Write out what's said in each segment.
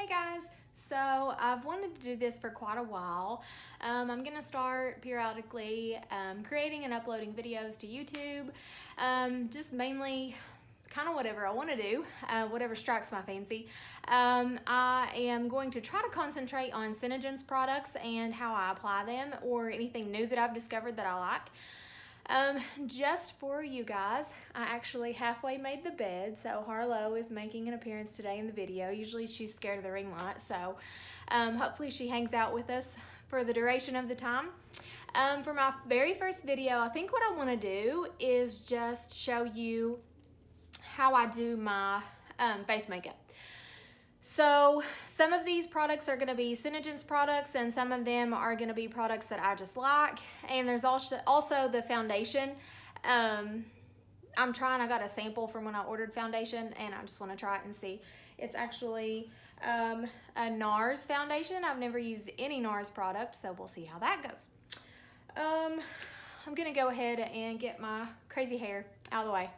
guys, so I've wanted to do this for quite a while. I'm gonna start periodically creating and uploading videos to YouTube, just mainly kind of whatever I want to do, whatever strikes my fancy. I am going to try to concentrate on Synergence products and how I apply them, or anything new that I've discovered that I like. Just for you guys, I actually halfway made the bed, so Harlow is making an appearance today in the video. Usually she's scared of the ring light, so hopefully she hangs out with us for the duration of the time. For my very first video, I think what I want to do is just show you how I do my face makeup. So some of these products are going to be Synergence products, and some of them are going to be products that I just like. And there's also the foundation. I got a sample from when I ordered foundation, and I just want to try it and see. It's actually a Nars foundation. I've never used any Nars product, so we'll see how that goes. I'm going to go ahead and get my crazy hair out of the way.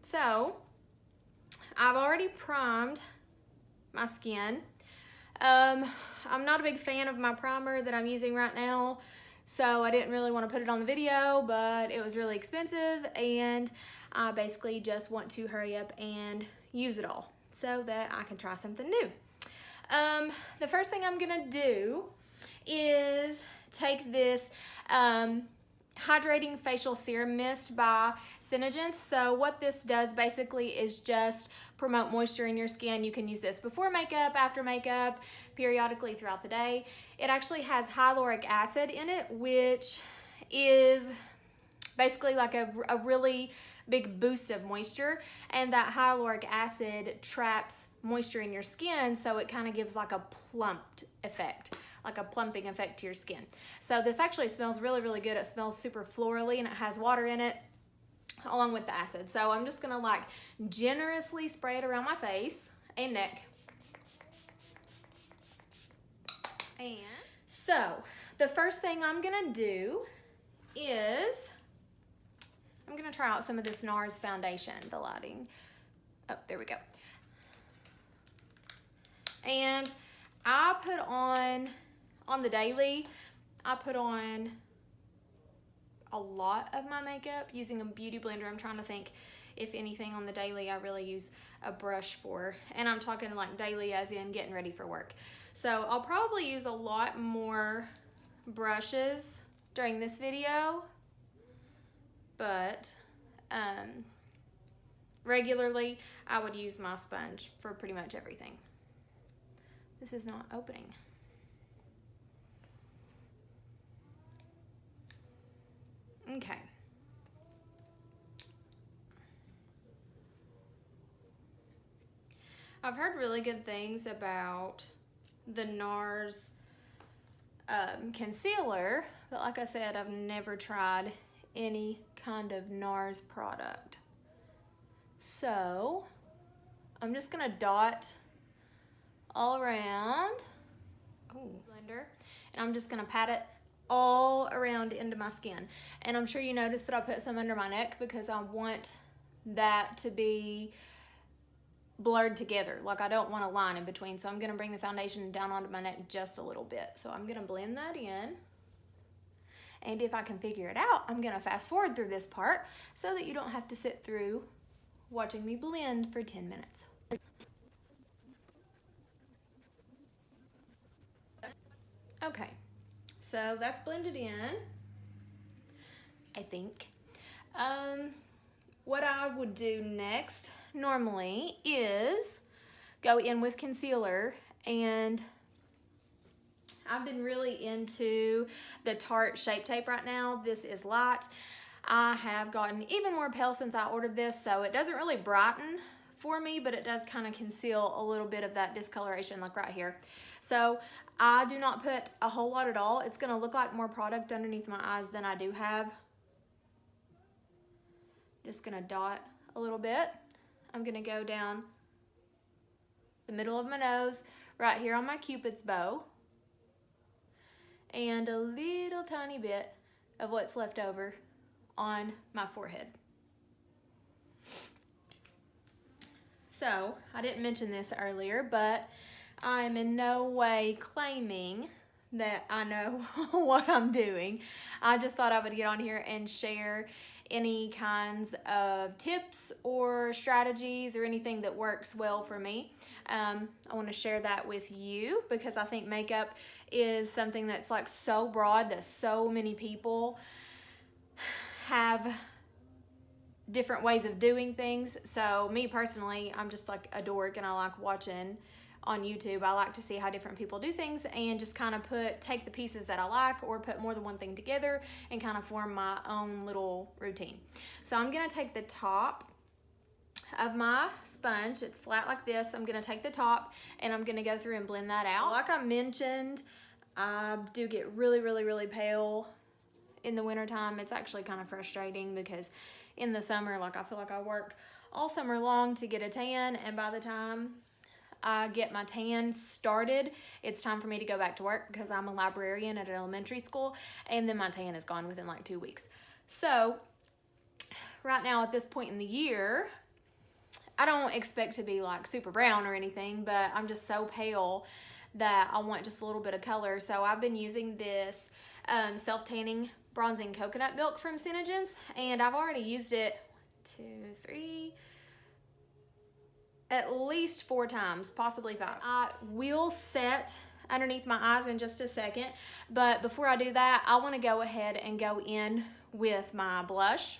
So, I've already primed my skin. I'm not a big fan of my primer that I'm using right now, so I didn't really want to put it on the video, but it was really expensive, and I basically just want to hurry up and use it all so that I can try something new. The first thing I'm gonna do is take this Hydrating Facial Serum Mist by Synergence. So what this does basically is just promote moisture in your skin. You can use this before makeup, after makeup, periodically throughout the day. It actually has hyaluronic acid in it, which is basically like a really big boost of moisture, and that hyaluronic acid traps moisture in your skin, so it kind of gives like a plumped effect, like a plumping effect to your skin. So this actually smells really, really good. It smells super florally, and it has water in it along with the acid. So I'm just gonna like generously spray it around my face and neck. And so the first thing I'm gonna do is I'm gonna try out some of this Nars foundation, the lighting. Oh, there we go. And I put on the daily, I put on a lot of my makeup using a beauty blender. I'm trying to think if anything on the daily I really use a brush for. And I'm talking like daily as in getting ready for work. So I'll probably use a lot more brushes during this video, but regularly I would use my sponge for pretty much everything. This is not opening. Okay. I've heard really good things about the Nars concealer, but like I said, I've never tried any kind of Nars product. So I'm just gonna dot all around, blender, and I'm just gonna pat it all around into my skin. And I'm sure you noticed that I put some under my neck because I want that to be blurred together. Like I don't want a line in between, so I'm gonna bring the foundation down onto my neck just a little bit. So I'm gonna blend that in. And if I can figure it out, I'm gonna fast forward through this part so that you don't have to sit through watching me blend for 10 minutes. Okay, so that's blended in, I think. What I would do next normally is go in with concealer, and I've been really into the Tarte Shape Tape right now. This is light. I have gotten even more pale since I ordered this, so it doesn't really brighten for me, but it does kind of conceal a little bit of that discoloration, like right here. So I do not put a whole lot at all. It's gonna look like more product underneath my eyes than I do have. Just gonna dot a little bit. I'm gonna go down the middle of my nose, right here on my Cupid's bow, and a little tiny bit of what's left over on my forehead. So I didn't mention this earlier, but I am in no way claiming that I know what I'm doing. I just thought I would get on here and share any kinds of tips or strategies or anything that works well for me. I want to share that with you because I think makeup is something that's like so broad that so many people have different ways of doing things. So me personally, I'm just like a dork and I like watching on YouTube. I like to see how different people do things and just kind of take the pieces that I like or put more than one thing together and kind of form my own little routine. So I'm gonna take the top of my sponge, it's flat like this. I'm gonna take the top and I'm gonna go through and blend that out. Like I mentioned, I do get really pale in the wintertime. It's actually kind of frustrating because in the summer, like I feel like I work all summer long to get a tan, and by the time I get my tan started, it's time for me to go back to work because I'm a librarian at an elementary school, and then my tan is gone within like 2 weeks. So right now at this point in the year, I don't expect to be like super brown or anything, but I'm just so pale that I want just a little bit of color. So I've been using this self-tanning bronzing coconut milk from Synergens, and I've already used it 1, 2, 3, at least 4 times, possibly 5. I will set underneath my eyes in just a second, but before I do that, I want to go ahead and go in with my blush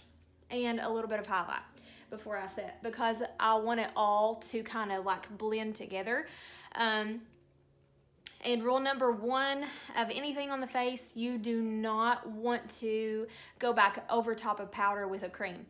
and a little bit of highlight before I set, because I want it all to kind of like blend together. And rule number 1 of anything on the face, you do not want to go back over top of powder with a cream.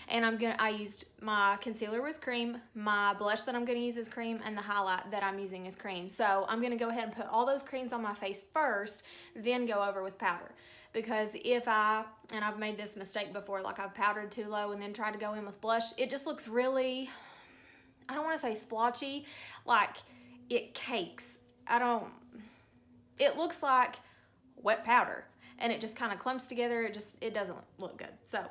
And I used my concealer was cream, my blush that I'm gonna use is cream, and the highlight that I'm using is cream. So I'm gonna go ahead and put all those creams on my face first, then go over with powder. Because and I've made this mistake before, like I've powdered too low and then tried to go in with blush, it just looks really, I don't wanna say splotchy, like it cakes. It looks like wet powder and it just kind of clumps together. It doesn't look good. So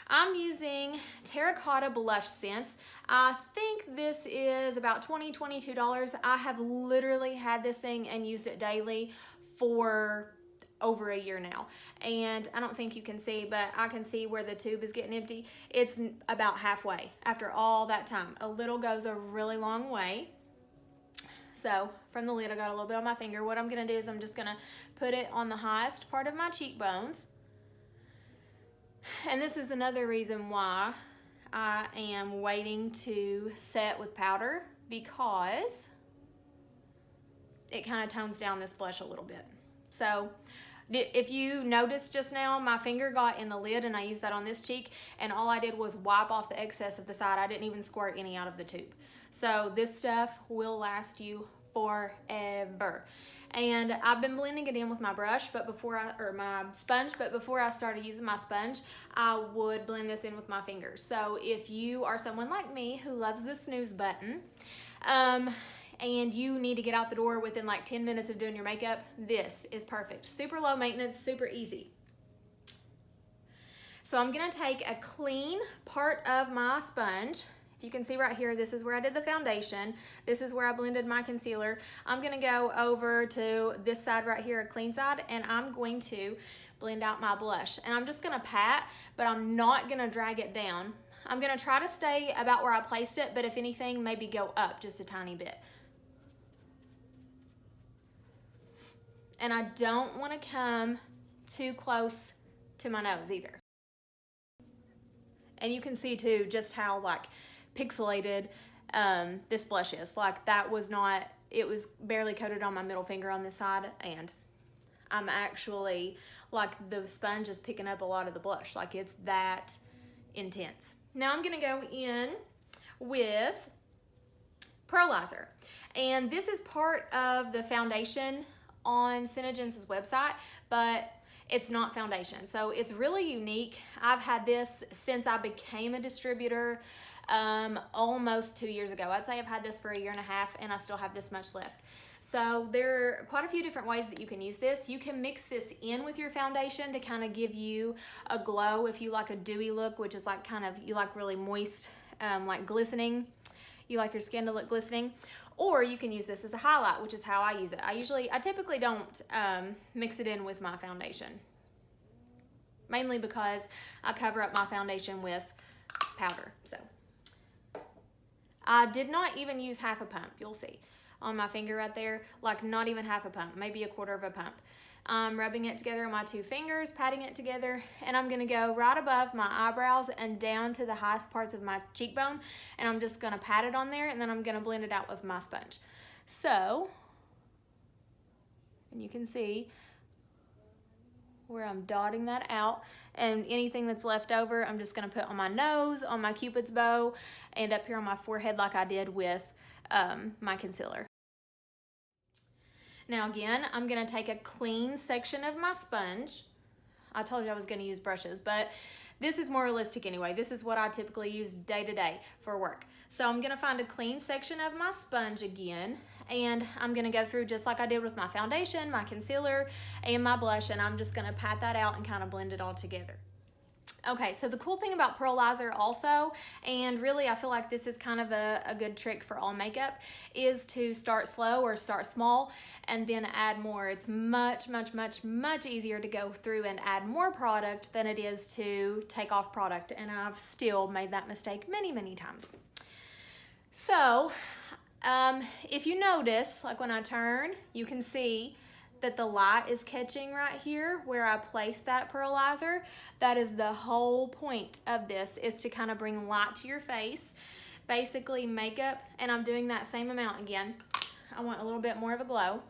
I'm using Terracotta Blush Scents. I think this is about $20, $22. I have literally had this thing and used it daily for over a year now. And I don't think you can see, but I can see where the tube is getting empty. It's about halfway after all that time. A little goes a really long way. So from the lid, I got a little bit on my finger. What I'm gonna do is I'm just gonna put it on the highest part of my cheekbones. And this is another reason why I am waiting to set with powder, because it kind of tones down this blush a little bit. So if you noticed just now, my finger got in the lid and I used that on this cheek, and all I did was wipe off the excess of the side. I didn't even squirt any out of the tube. So this stuff will last you forever. And I've been blending it in with my brush, my sponge, but before I started using my sponge, I would blend this in with my fingers. So if you are someone like me who loves the snooze button, and you need to get out the door within like 10 minutes of doing your makeup, this is perfect. Super low maintenance, super easy. So I'm gonna take a clean part of my sponge. If you can see right here, this is where I did the foundation. This is where I blended my concealer. I'm gonna go over to this side right here, a clean side, and I'm going to blend out my blush. And I'm just gonna pat, but I'm not gonna drag it down. I'm gonna try to stay about where I placed it, but if anything, maybe go up just a tiny bit. And I don't wanna come too close to my nose either. And you can see too just how like pixelated this blush is. Like that was not, it was barely coated on my middle finger on this side, and I'm actually, like the sponge is picking up a lot of the blush. Like it's that intense. Now I'm gonna go in with Pearlizer. And this is part of the foundation on Synergens' website, but it's not foundation. So it's really unique. I've had this since I became a distributor almost 2 years ago. I'd say I've had this for 1.5 years, and I still have this much left. So there are quite a few different ways that you can use this. You can mix this in with your foundation to kind of give you a glow if you like a dewy look, which is like kind of, you like really moist, like glistening. you like your skin to look glistening. Or you can use this as a highlight, which is how I use it. I typically don't mix it in with my foundation, mainly because I cover up my foundation with powder. So I did not even use half a pump. You'll see on my finger right there, like not even half a pump, maybe a quarter of a pump. I'm rubbing it together on my 2 fingers, patting it together, and I'm gonna go right above my eyebrows and down to the highest parts of my cheekbone, and I'm just gonna pat it on there, and then I'm gonna blend it out with my sponge. So, and you can see where I'm dotting that out, and anything that's left over I'm just gonna put on my nose, on my cupid's bow, and up here on my forehead like I did with my concealer. Now again, I'm gonna take a clean section of my sponge. I told you I was gonna use brushes, but this is more realistic anyway. This is what I typically use day to day for work. So I'm gonna find a clean section of my sponge again, and I'm gonna go through just like I did with my foundation, my concealer, and my blush, and I'm just gonna pat that out and kind of blend it all together. Okay, so the cool thing about pearlizer also, and really I feel like this is kind of a good trick for all makeup, is to start slow or start small and then add more. It's much easier to go through and add more product than it is to take off product, and I've still made that mistake many times. So if you notice, like when I turn, you can see that the light is catching right here where I placed that pearlizer. That is the whole point of this, is to kind of bring light to your face. Basically makeup, and I'm doing that same amount again. I want a little bit more of a glow.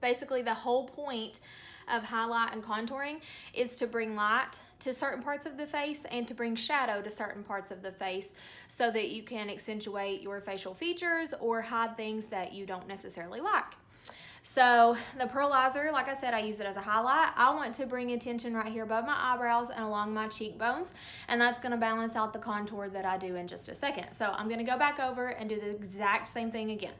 Basically the whole point of highlight and contouring is to bring light to certain parts of the face and to bring shadow to certain parts of the face so that you can accentuate your facial features or hide things that you don't necessarily like. So the pearlizer, like I said, I use it as a highlight. I want to bring attention right here above my eyebrows and along my cheekbones, and that's gonna balance out the contour that I do in just a second. So I'm gonna go back over and do the exact same thing again.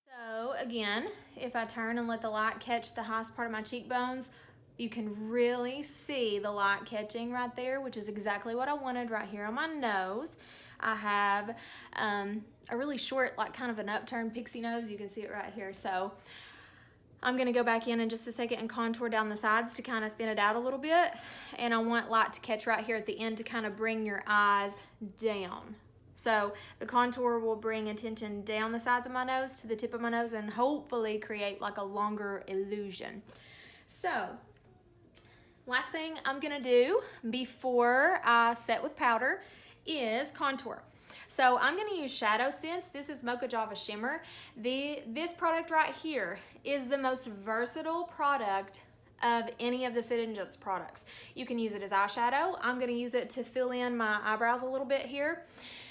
So again, if I turn and let the light catch the highest part of my cheekbones, you can really see the light catching right there, which is exactly what I wanted right here on my nose. I have a really short, like kind of an upturned pixie nose. You can see it right here. So I'm gonna go back in just a second and contour down the sides to kind of thin it out a little bit. And I want light to catch right here at the end to kind of bring your eyes down. So the contour will bring attention down the sides of my nose to the tip of my nose and hopefully create like a longer illusion. So last thing I'm gonna do before I set with powder is contour. So I'm gonna use Shadow Sense. This is Mocha Java Shimmer. This product right here is the most versatile product of any of the Sid and Jets products. You can use it as eyeshadow. I'm gonna use it to fill in my eyebrows a little bit here,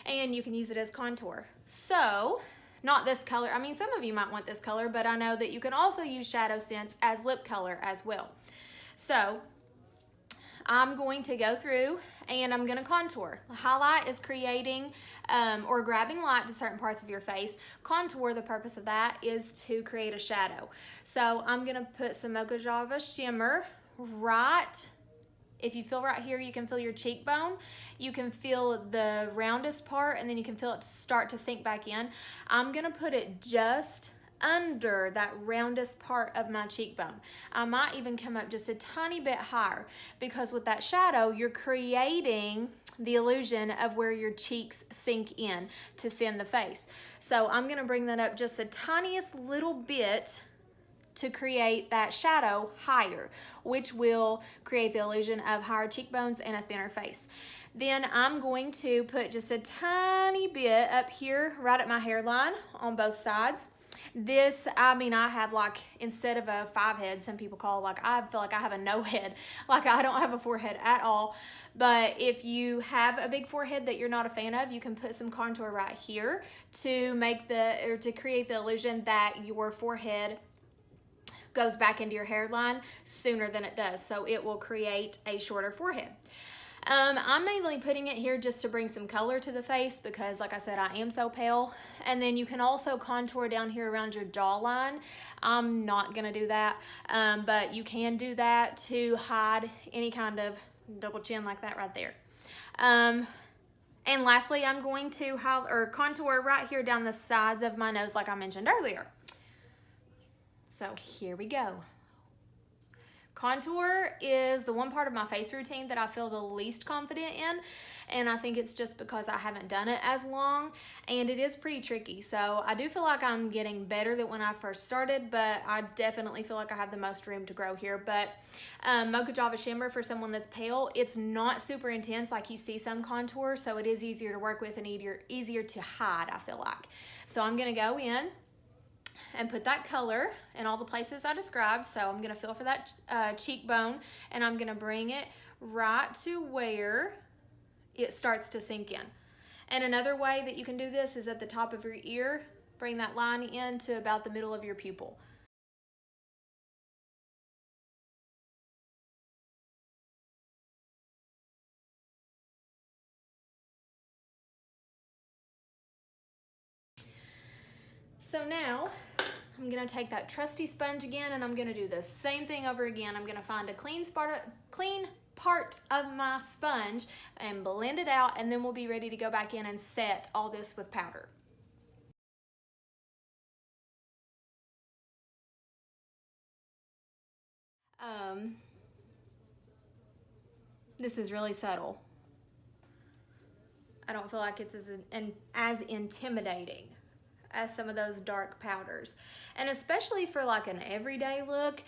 and you can use it as contour. So, not this color. I mean, some of you might want this color, but I know that you can also use Shadow Sense as lip color as well. So, I'm going to go through and I'm gonna contour. Highlight is creating or grabbing light to certain parts of your face. Contour, the purpose of that is to create a shadow. So I'm gonna put some Mocha Java Shimmer right, if you feel right here, you can feel your cheekbone. You can feel the roundest part, and then you can feel it start to sink back in. I'm gonna put it just under that roundest part of my cheekbone. I might even come up just a tiny bit higher, because with that shadow, you're creating the illusion of where your cheeks sink in to thin the face. So I'm gonna bring that up just the tiniest little bit to create that shadow higher, which will create the illusion of higher cheekbones and a thinner face. Then I'm going to put just a tiny bit up here right at my hairline on both sides. This, I mean, I have like, instead of a 5 head, some people call, like, I feel like I have a no head. Like, I don't have a forehead at all. But if you have a big forehead that you're not a fan of, you can put some contour right here to make to create the illusion that your forehead goes back into your hairline sooner than it does. So it will create a shorter forehead. I'm mainly putting it here just to bring some color to the face because, like I said, I am so pale. And then you can also contour down here around your jawline. I'm not gonna do that, but you can do that to hide any kind of double chin like that right there. And lastly, I'm going to contour right here down the sides of my nose like I mentioned earlier. So here we go. Contour is the one part of my face routine that I feel the least confident in, and I think it's just because I haven't done it as long, and it is pretty tricky. So I do feel like I'm getting better than when I first started, but I definitely feel like I have the most room to grow here. But Mocha Java Shimmer, for someone that's pale, it's not super intense like you see some contour, so it is easier to work with and easier to hide, I feel like. So I'm gonna go in and put that color in all the places I described. So I'm gonna feel for that cheekbone, and I'm gonna bring it right to where it starts to sink in. And another way that you can do this is at the top of your ear, bring that line in to about the middle of your pupil. So now I'm gonna take that trusty sponge again, and I'm gonna do the same thing over again. I'm gonna find a clean part of my sponge and blend it out, and then we'll be ready to go back in and set all this with powder. This is really subtle. I don't feel like it's as intimidating as some of those dark powders. And especially for like an everyday look,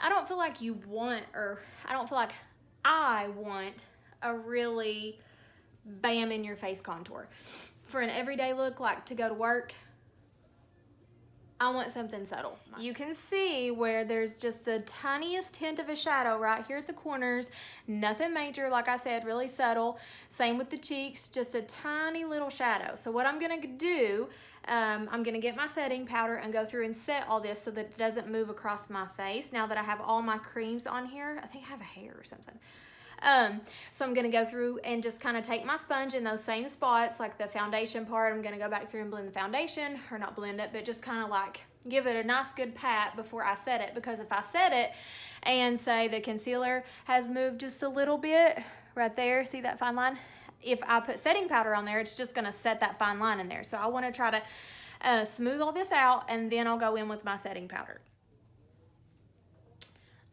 I don't feel like I want a really bam in your face contour. For an everyday look, like to go to work, I want something subtle. You can see where there's just the tiniest hint of a shadow right here at the corners. Nothing major, like I said, really subtle. Same with the cheeks, just a tiny little shadow. So what I'm gonna do, I'm gonna get my setting powder and go through and set all this so that it doesn't move across my face. Now that I have all my creams on here, I think I have a hair or something. So I'm gonna go through and just kind of take my sponge in those same spots, like the foundation part. I'm gonna go back through and blend the foundation, or not blend it, but just kind of like give it a nice good pat before I set it. Because if I set it and say the concealer has moved just a little bit right there, see that fine line? If I put setting powder on there, it's just gonna set that fine line in there. So I wanna try to smooth all this out, and then I'll go in with my setting powder.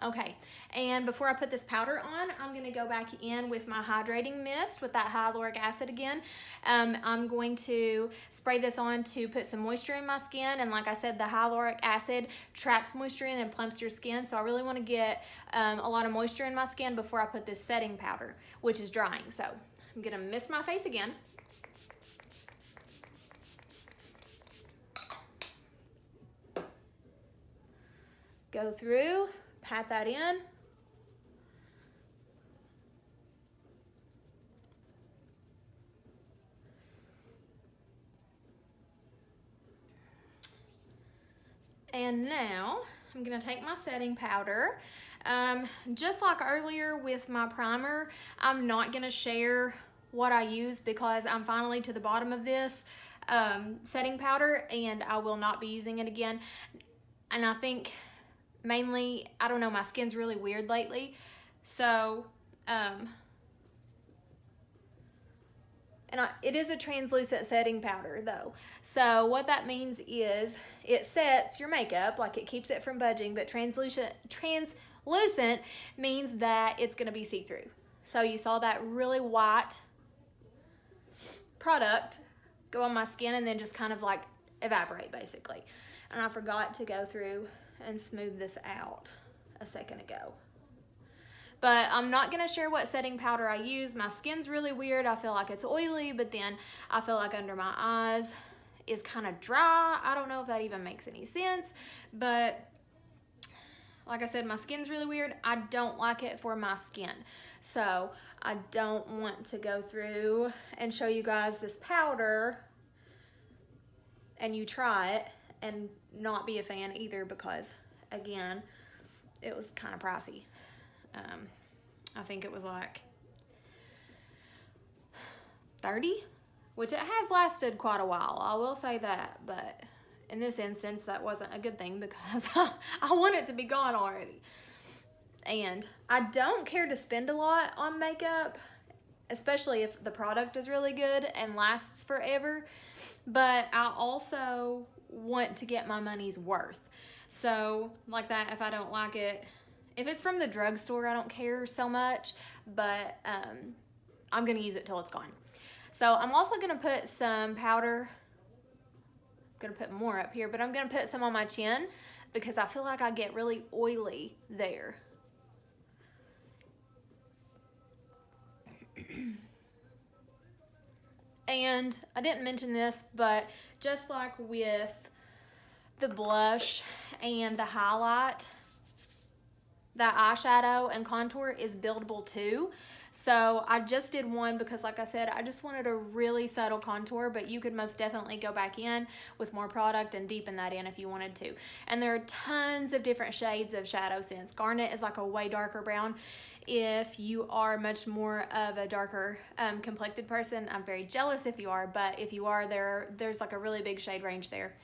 Okay, and before I put this powder on, I'm gonna go back in with my hydrating mist with that hyaluronic acid again. I'm going to spray this on to put some moisture in my skin, and like I said, the hyaluronic acid traps moisture in and plumps your skin, so I really wanna get a lot of moisture in my skin before I put this setting powder, which is drying. So I'm gonna mist my face again. Go through, pat that in. And now I'm gonna take my setting powder. Just like earlier with my primer, I'm not gonna share what I use because I'm finally to the bottom of this setting powder, and I will not be using it again. And I think mainly, I don't know, my skin's really weird lately. So, it is a translucent setting powder though. So what that means is it sets your makeup, like it keeps it from budging, but translucent means that it's gonna be see-through. So you saw that really white product go on my skin and then just kind of like evaporate basically. And I forgot to go through and smooth this out a second ago. But I'm not gonna share what setting powder I use. My skin's really weird. I feel like it's oily, but then I feel like under my eyes is kind of dry. I don't know if that even makes any sense, but like I said, my skin's really weird. I don't like it for my skin. So I don't want to go through and show you guys this powder and you try it and not be a fan either, because again, it was kind of pricey. I think it was like 30, which it has lasted quite a while. I will say that, but in this instance, that wasn't a good thing because I want it to be gone already. And I don't care to spend a lot on makeup, especially if the product is really good and lasts forever. But I also want to get my money's worth. So like that, if I don't like it, if it's from the drugstore, I don't care so much, but I'm gonna use it till it's gone. So I'm also gonna put some powder. I'm gonna put more up here, but I'm gonna put some on my chin because I feel like I get really oily there. And I didn't mention this, but just like with the blush and the highlight, that eyeshadow and contour is buildable too. So I just did one because, like I said, I just wanted a really subtle contour, but you could most definitely go back in with more product and deepen that in if you wanted to. And there are tons of different shades of shadow scents. Garnet is like a way darker brown. If you are much more of a darker complected person, I'm very jealous if you are, but if you are, there's like a really big shade range there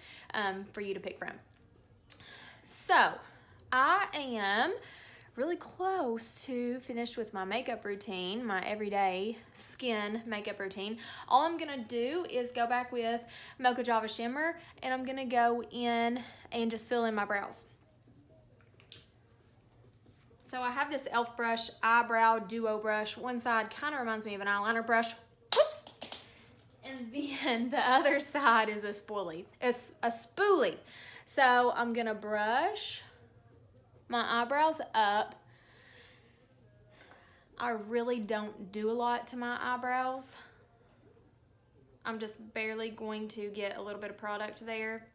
for you to pick from. So I am really close to finished with my makeup routine, my everyday skin makeup routine. All I'm gonna do is go back with Mocha Java Shimmer, and I'm gonna go in and just fill in my brows. So I have this e.l.f. brush, eyebrow duo brush. One side kind of reminds me of an eyeliner brush. Whoops! And then the other side is a spoolie. It's a spoolie. So I'm gonna brush my eyebrows up. I really don't do a lot to my eyebrows. I'm just barely going to get a little bit of product there.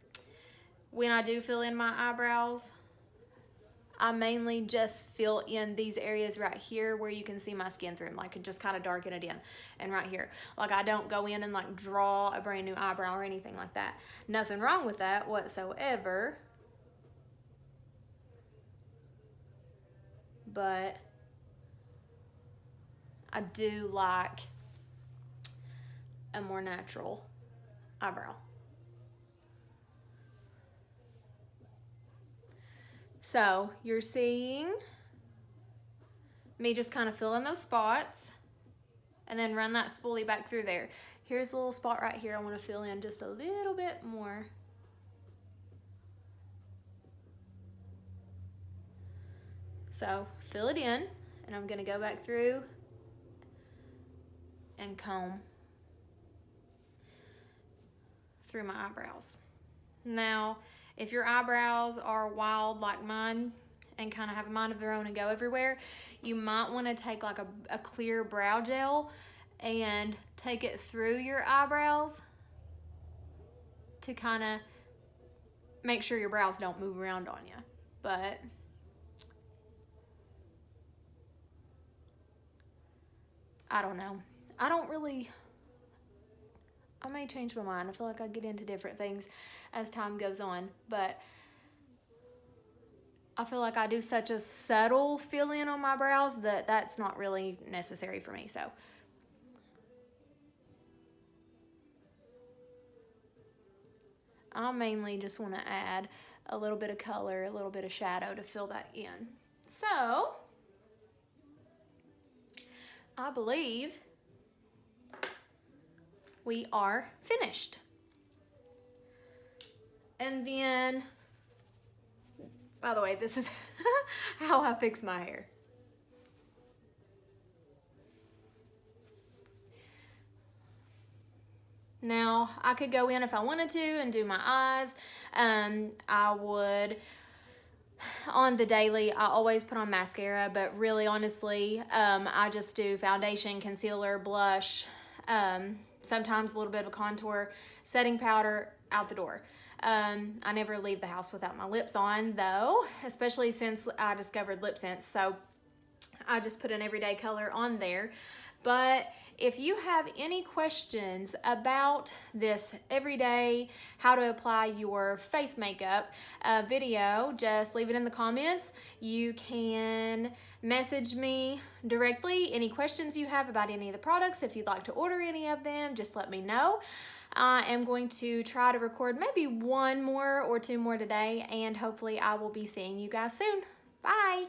When I do fill in my eyebrows, I mainly just fill in these areas right here where you can see my skin through them, like just kind of darken it in. And right here, like I don't go in and like draw a brand new eyebrow or anything like that. Nothing wrong with that whatsoever. But I do like a more natural eyebrow. So you're seeing me just kind of fill in those spots and then run that spoolie back through there. Here's a little spot right here I want to fill in just a little bit more. So fill it in, and I'm gonna go back through and comb through my eyebrows. Now, if your eyebrows are wild like mine and kind of have a mind of their own and go everywhere, you might want to take like a clear brow gel and take it through your eyebrows to kind of make sure your brows don't move around on you. But I don't know. I may change my mind. I feel like I get into different things as time goes on, but I feel like I do such a subtle fill in on my brows that that's not really necessary for me. So I mainly just want to add a little bit of color, a little bit of shadow to fill that in. So I believe we are finished. And then, by the way, this is how I fix my hair. Now, I could go in if I wanted to and do my eyes. I would, on the daily, I always put on mascara, but really, honestly, I just do foundation, concealer, blush, sometimes a little bit of contour, setting powder, out the door. I never leave the house without my lips on, though, especially since I discovered lip scents. So I just put an everyday color on there. But if you have any questions about this everyday how to apply your face makeup video, just leave it in the comments. You can message me directly any questions you have about any of the products. If you'd like to order any of them, just let me know. I am going to try to record maybe 1 more or 2 more today, and hopefully I will be seeing you guys soon. Bye!